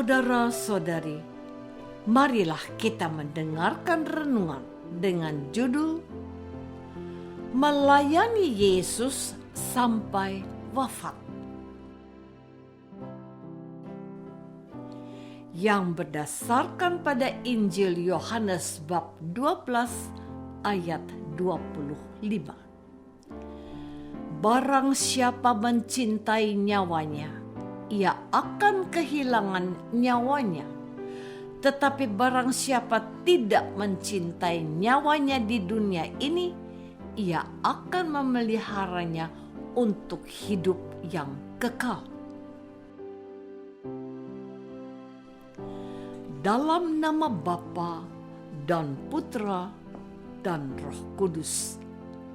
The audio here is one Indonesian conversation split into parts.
Saudara-saudari, marilah kita mendengarkan renungan dengan judul Melayani Yesus sampai wafat, yang berdasarkan pada Injil Yohanes bab 12 ayat 25. Barang siapa mencintai nyawanya, ia akan kehilangan nyawanya. Tetapi barang siapa tidak mencintai nyawanya di dunia ini, ia akan memeliharanya untuk hidup yang kekal. Dalam nama Bapa dan Putra dan Roh Kudus.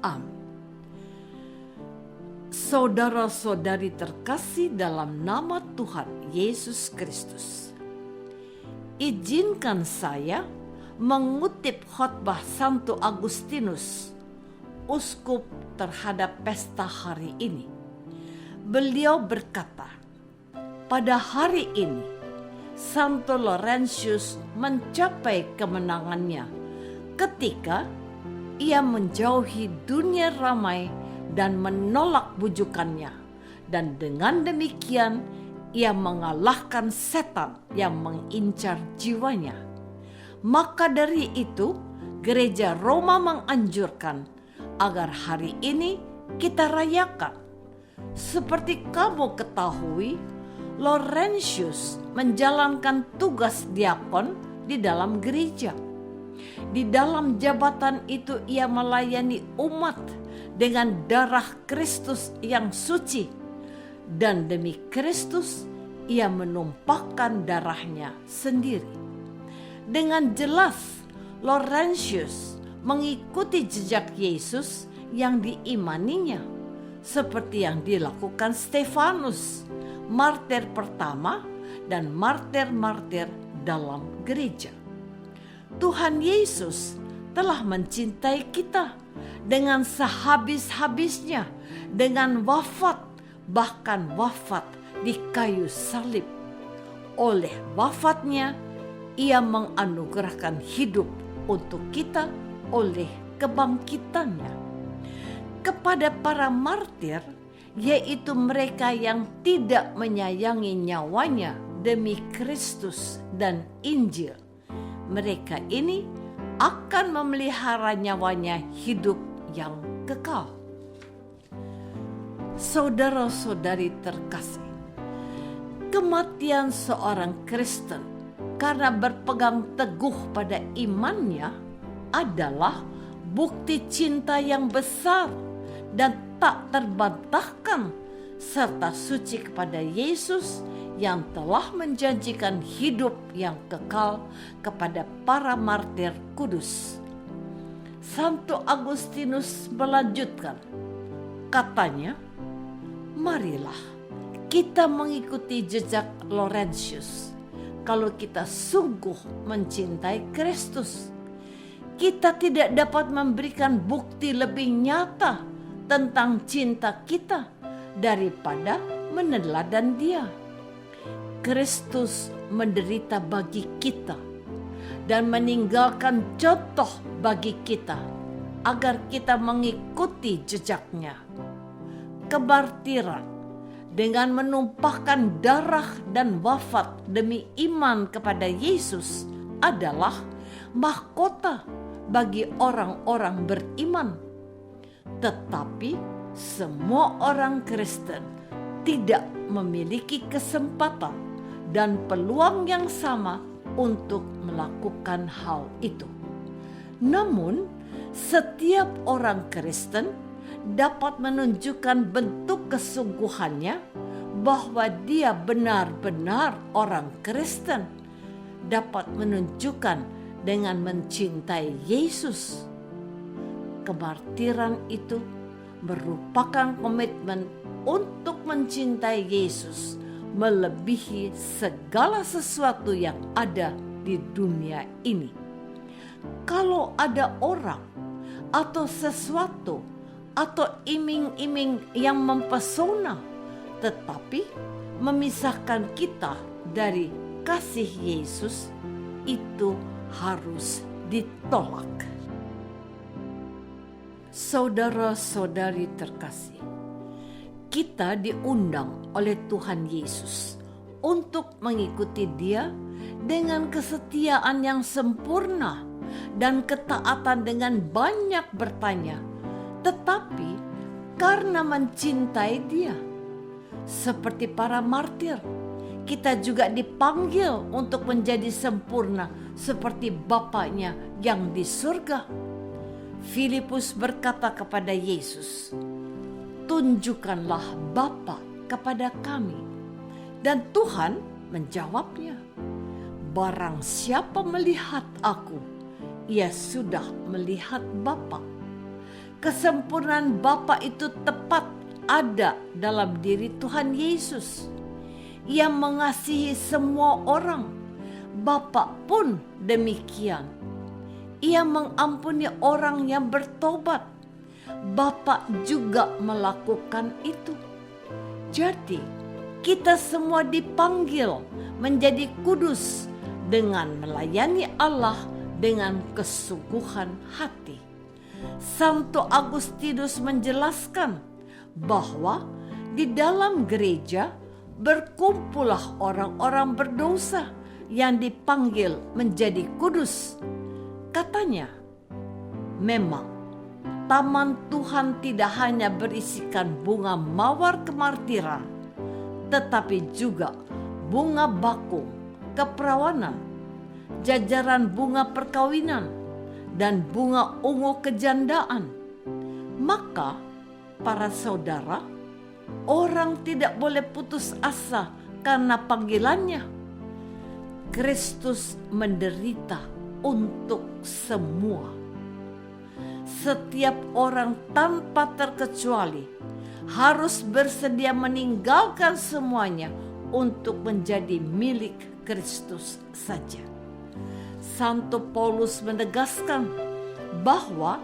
Amin. Saudara-saudari terkasih dalam nama Tuhan Yesus Kristus, izinkan saya mengutip khotbah Santo Agustinus, uskup terhadap pesta hari ini. Beliau berkata, pada hari ini Santo Laurentius mencapai kemenangannya ketika ia menjauhi dunia ramai dan menolak bujukannya, dan dengan demikian ia mengalahkan setan yang mengincar jiwanya. Maka dari itu, Gereja Roma menganjurkan agar hari ini kita rayakan. Seperti kamu ketahui, Laurentius menjalankan tugas diakon di dalam gereja. Di dalam jabatan itu ia melayani umat dengan darah Kristus yang suci, dan demi Kristus ia menumpahkan darahnya sendiri. Dengan jelas Laurentius mengikuti jejak Yesus yang diimaninya, seperti yang dilakukan Stefanus, martir pertama dan martir-martir dalam gereja. Tuhan Yesus telah mencintai kita dengan sehabis-habisnya, dengan wafat, bahkan wafat di kayu salib. Oleh wafatnya, ia menganugerahkan hidup untuk kita oleh kebangkitannya. Kepada para martir, yaitu mereka yang tidak menyayangi nyawanya demi Kristus dan Injil, mereka ini akan memelihara nyawanya hidup yang kekal. Saudara-saudari terkasih, kematian seorang Kristen karena berpegang teguh pada imannya adalah bukti cinta yang besar dan tak terbantahkan, serta suci kepada Yesus yang telah menjanjikan hidup yang kekal kepada para martir kudus. Santo Agustinus melanjutkan, katanya, marilah kita mengikuti jejak Laurentius. Kalau kita sungguh mencintai Kristus, kita tidak dapat memberikan bukti lebih nyata tentang cinta kita daripada meneladan Dia. Kristus menderita bagi kita dan meninggalkan contoh bagi kita agar kita mengikuti jejaknya. Kemartiran dengan menumpahkan darah dan wafat demi iman kepada Yesus adalah mahkota bagi orang-orang beriman. Tetapi semua orang Kristen tidak memiliki kesempatan dan peluang yang sama untuk melakukan hal itu. Namun, setiap orang Kristen dapat menunjukkan bentuk kesungguhannya bahwa dia benar-benar orang Kristen, dapat menunjukkan dengan mencintai Yesus. Kemartiran itu merupakan komitmen untuk mencintai Yesus melebihi segala sesuatu yang ada di dunia ini. Kalau ada orang atau sesuatu atau iming-iming yang mempesona tetapi memisahkan kita dari kasih Yesus itu harus ditolak. Saudara-saudari terkasih, kita diundang oleh Tuhan Yesus untuk mengikuti Dia dengan kesetiaan yang sempurna dan ketaatan dengan banyak bertanya, tetapi karena mencintai Dia. Seperti para martir, kita juga dipanggil untuk menjadi sempurna seperti Bapaknya yang di surga. Filipus berkata kepada Yesus, "Tunjukkanlah Bapa kepada kami." Dan Tuhan menjawabnya, "Barang siapa melihat aku, ia sudah melihat Bapa." Kesempurnaan Bapa itu tepat ada dalam diri Tuhan Yesus. Ia mengasihi semua orang. Bapa pun demikian. Ia mengampuni orang yang bertobat. Bapa juga melakukan itu. Jadi, kita semua dipanggil menjadi kudus dengan melayani Allah dengan kesungguhan hati. Santo Agustinus menjelaskan bahwa di dalam gereja berkumpullah orang-orang berdosa yang dipanggil menjadi kudus. Katanya, memang taman Tuhan tidak hanya berisikan bunga mawar kemartiran, tetapi juga bunga bakung keperawanan, jajaran bunga perkawinan, dan bunga ungu kejandaan. Maka para saudara, orang tidak boleh putus asa karena panggilannya. Kristus menderita untuk semua. Setiap orang tanpa terkecuali harus bersedia meninggalkan semuanya untuk menjadi milik Kristus saja. Santo Paulus menegaskan bahwa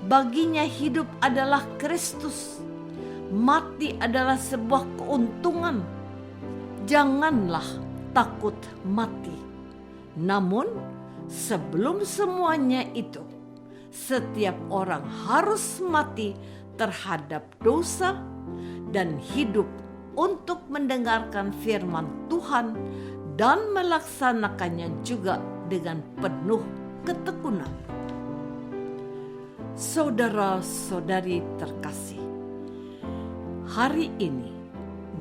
baginya hidup adalah Kristus, mati adalah sebuah keuntungan. Janganlah takut mati. Namun sebelum semuanya itu, setiap orang harus mati terhadap dosa dan hidup untuk mendengarkan firman Tuhan dan melaksanakannya juga dengan penuh ketekunan. Saudara-saudari terkasih, hari ini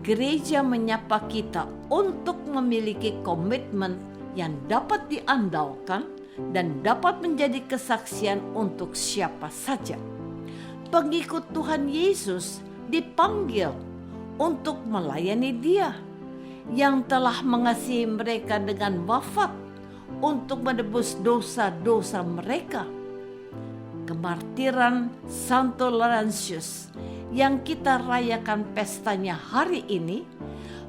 gereja menyapa kita untuk memiliki komitmen yang dapat diandalkan dan dapat menjadi kesaksian untuk siapa saja. Pengikut Tuhan Yesus dipanggil untuk melayani Dia yang telah mengasihi mereka dengan wafat untuk menebus dosa-dosa mereka. Kemartiran Santo Laurentius yang kita rayakan pestanya hari ini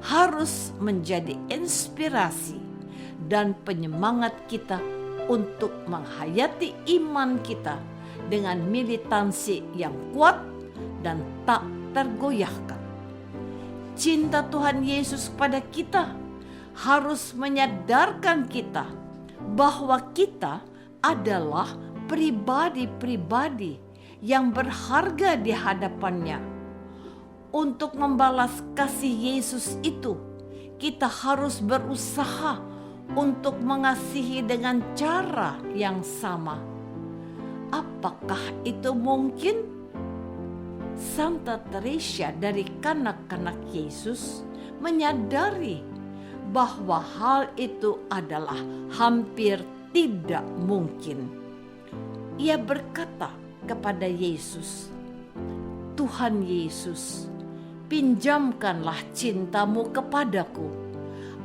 harus menjadi inspirasi dan penyemangat kita untuk menghayati iman kita dengan militansi yang kuat dan tak tergoyahkan. Cinta Tuhan Yesus kepada kita harus menyadarkan kita bahwa kita adalah pribadi-pribadi yang berharga di hadapannya. Untuk membalas kasih Yesus itu, kita harus berusaha untuk mengasihi dengan cara yang sama. Apakah itu mungkin? Santa Teresa dari kanak-kanak Yesus menyadari bahwa hal itu adalah hampir tidak mungkin. Ia berkata kepada Yesus, "Tuhan Yesus, pinjamkanlah cintamu kepadaku,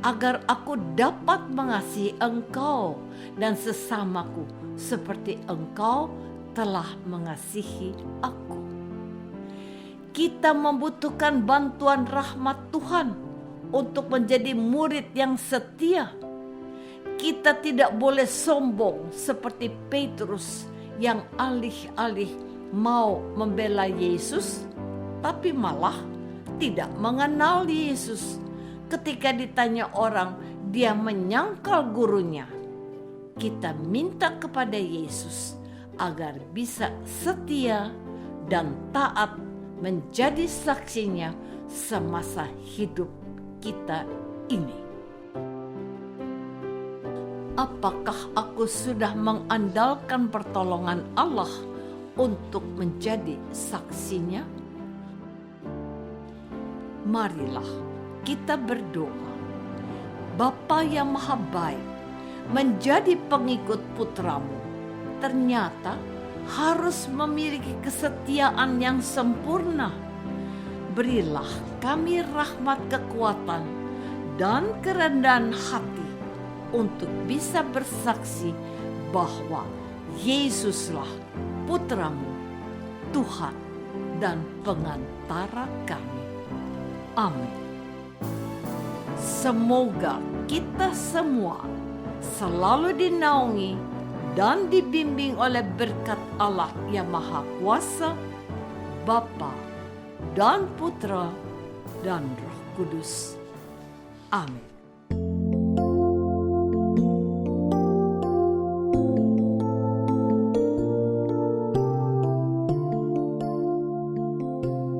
agar aku dapat mengasihi Engkau dan sesamaku seperti Engkau telah mengasihi aku." Kita membutuhkan bantuan rahmat Tuhan untuk menjadi murid yang setia. Kita tidak boleh sombong seperti Petrus yang alih-alih mau membela Yesus, tapi malah tidak mengenal Yesus ketika ditanya orang, dia menyangkal gurunya. Kita minta kepada Yesus agar bisa setia dan taat menjadi saksinya semasa hidup kita ini. Apakah aku sudah mengandalkan pertolongan Allah untuk menjadi saksinya? Marilah kita berdoa. Bapa yang Maha Baik, menjadi pengikut putramu ternyata harus memiliki kesetiaan yang sempurna. Berilah kami rahmat kekuatan dan kerendahan hati untuk bisa bersaksi bahwa Yesuslah putramu, Tuhan dan pengantara kami. Amin. Semoga kita semua selalu dinaungi dan dibimbing oleh berkat Allah yang Maha Kuasa, Bapa dan Putra dan Roh Kudus. Amin.